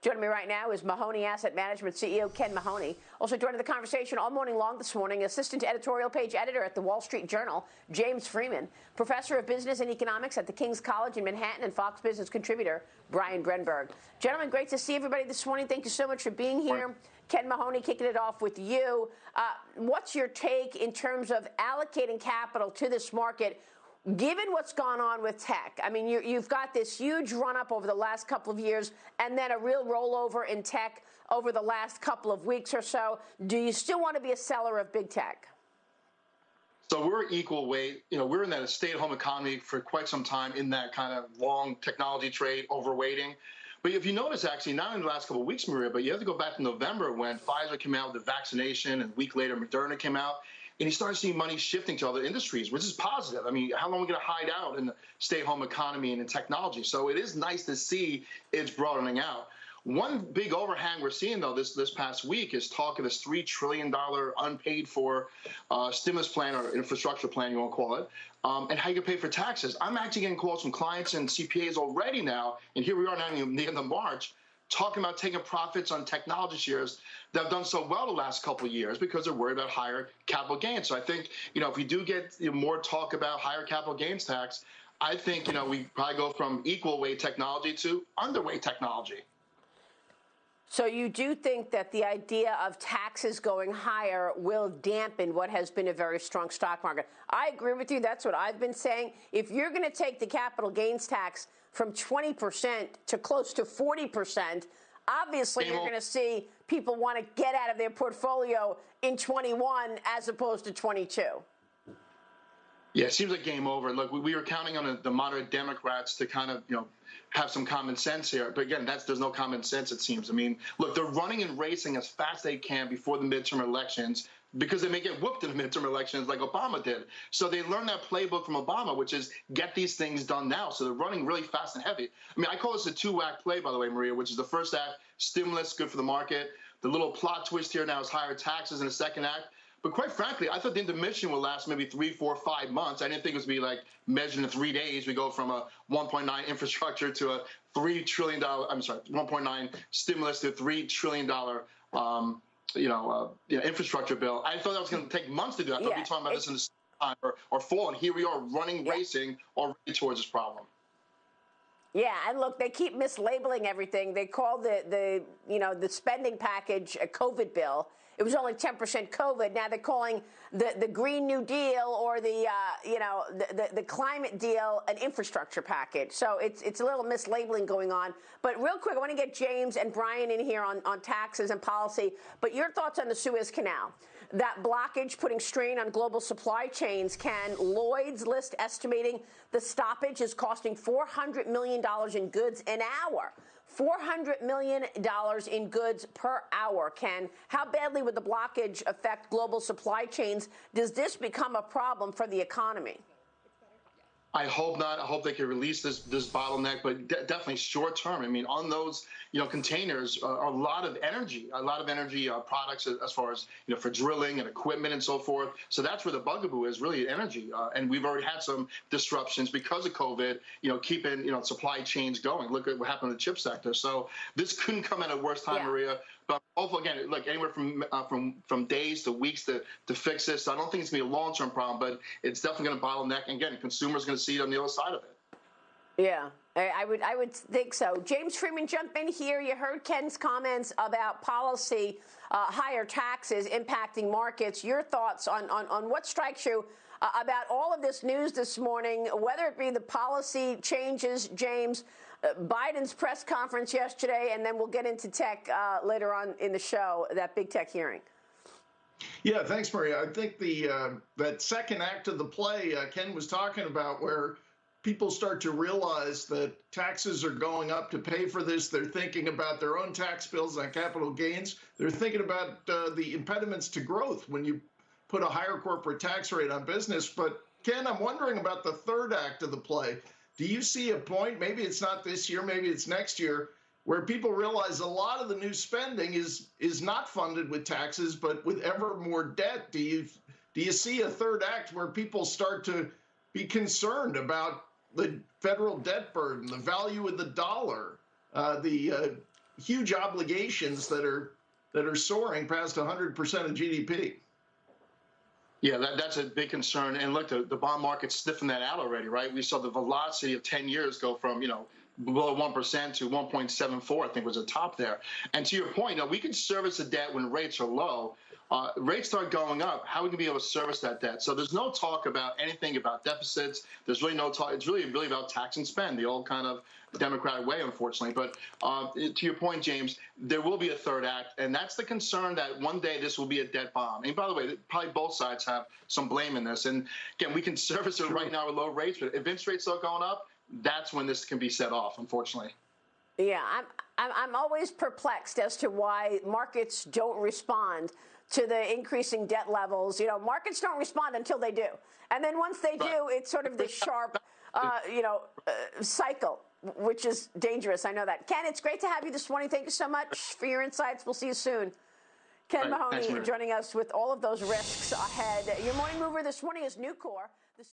Joining me right now is Mahoney Asset Management CEO Ken Mahoney. Also joining the conversation all morning long this morning, assistant editorial page editor at the Wall Street Journal, James Freeman, professor of business and economics at the King's College in Manhattan, and Fox Business contributor Brian Grenberg. Gentlemen, great to see everybody this morning. Thank you so much for being here. Ken Mahoney, kicking it off with you. What's your take in terms of allocating capital to this market, given what's gone on with tech? I mean, you've got this huge run-up over the last couple of years and then a real rollover in tech over the last couple of weeks or so. Do you still want to be a seller of big tech? So we're equal weight. You know, we're in that stay-at-home economy for quite some time in that kind of long technology trade, overweighting. But if you notice, actually, not in the last couple of weeks, Maria, but you have to go back to November when Pfizer came out with the vaccination, and a week later Moderna came out. And you start seeing money shifting to other industries, which is positive. I mean, how long are we going to hide out in the stay-at-home economy and in technology? So it is nice to see it's broadening out. One big overhang we're seeing, though, this past week is talk of this $3 trillion unpaid for stimulus plan or infrastructure plan, you want to call it, and how you can pay for taxes. I'm actually getting calls from clients and CPAs already now, and here we are now in the end of March, talking about taking profits on technology shares that have done so well the last couple of years because they're worried about higher capital gains. So I think, you know, if we do get more talk about higher capital gains tax, I think, you know, we probably go from equal weight technology to underweight technology. So you do think that the idea of taxes going higher will dampen what has been a very strong stock market? I agree with you. That's what I've been saying. If you're going to take the capital gains tax from 20% to close to 40%, obviously you're going to see people want to get out of their portfolio in 21 as opposed to 22. Yeah, it seems like game over. Look, we were counting on the moderate Democrats to kind of, you know, have some common sense here. But again, there's no common sense, it seems. I mean, look, they're running and racing as fast as they can before the midterm elections because they may get whooped in the midterm elections like Obama did. So they learned that playbook from Obama, which is get these things done now. So they're running really fast and heavy. I mean, I call this a two-act play, by the way, Maria, which is the first act, stimulus, good for the market. The little plot twist here now is higher taxes in the second act. But quite frankly, I thought the intermission would last maybe 3, 4, 5 months. I didn't think it was going to be like measured in 3 days. We go from a 1.9 infrastructure to a $3 trillion, I'm sorry, 1.9 stimulus to a $3 trillion, infrastructure bill. I thought that was going to take months to do. I thought we'd be talking about this in the summer or fall. And here we are running, racing already towards this problem. Yeah, and look, they keep mislabeling everything. They call the spending package a COVID bill. It was only 10% COVID. Now they're calling the Green New Deal or the climate deal an infrastructure package. So it's a little mislabeling going on. But real quick, I want to get James and Brian in here on taxes and policy. But your thoughts on the Suez Canal. That blockage putting strain on global supply chains. Can Lloyd's List estimating the stoppage is costing $400 million in goods an hour. $400 million in goods per hour. Ken, how badly would the blockage affect global supply chains? Does this become a problem for the economy? I hope not. I hope they can release this bottleneck, but definitely short term. I mean, on those containers are a lot of energy products as far as for drilling and equipment and so forth. So that's where the bugaboo is, really energy. And we've already had some disruptions because of COVID. Keeping supply chains going. Look at what happened in the chip sector. So this couldn't come at a worse time, Maria. But hopefully, again, look, anywhere from days to weeks to fix this. So I don't think it's going to be a long-term problem, but it's definitely going to bottleneck. And again, consumers are going to see it on the other side of it. Yeah, I would think so. James Freeman, jump in here. You heard Ken's comments about policy, higher taxes impacting markets. Your thoughts on what strikes you about all of this news this morning, whether it be the policy changes, James, Biden's press conference yesterday, and then we'll get into tech later on in the show, that big tech hearing. Yeah, thanks, Maria. I think that second act of the play Ken was talking about, where people start to realize that taxes are going up to pay for this. They're thinking about their own tax bills on capital gains. They're thinking about the impediments to growth when you put a higher corporate tax rate on business. But Ken, I'm wondering about the third act of the play. Do you see a point, maybe it's not this year, maybe it's next year, where people realize a lot of the new spending is not funded with taxes, but with ever more debt? Do you see a third act where people start to be concerned about the federal debt burden, the value of the dollar, the huge obligations that are soaring past 100% of GDP. Yeah, that's a big concern. And look, the bond market's sniffing that out already, right? We saw the velocity of 10 years go from, below 1% to 1.74, I think was the top there. And to your point, we can service the debt when rates are low. Rates start going up, how are we going to be able to service that debt? So there's no talk about anything about deficits. There's really no talk. It's really about tax and spend, the old kind of Democratic way, unfortunately. But to your point, James, there will be a third act, and that's the concern that one day this will be a debt bomb. And by the way, probably both sides have some blame in this. And again, we can service it right now with low rates, but if interest rates start going up, that's when this can be set off, unfortunately. Yeah, I'm always perplexed as to why markets don't respond to the increasing debt levels. Markets don't respond until they do. And then once they do, it's sort of this sharp, cycle, which is dangerous. I know that. Ken, it's great to have you this morning. Thank you so much for your insights. We'll see you soon. Ken Mahoney joining us with all of those risks ahead. Your morning mover this morning is Nucor.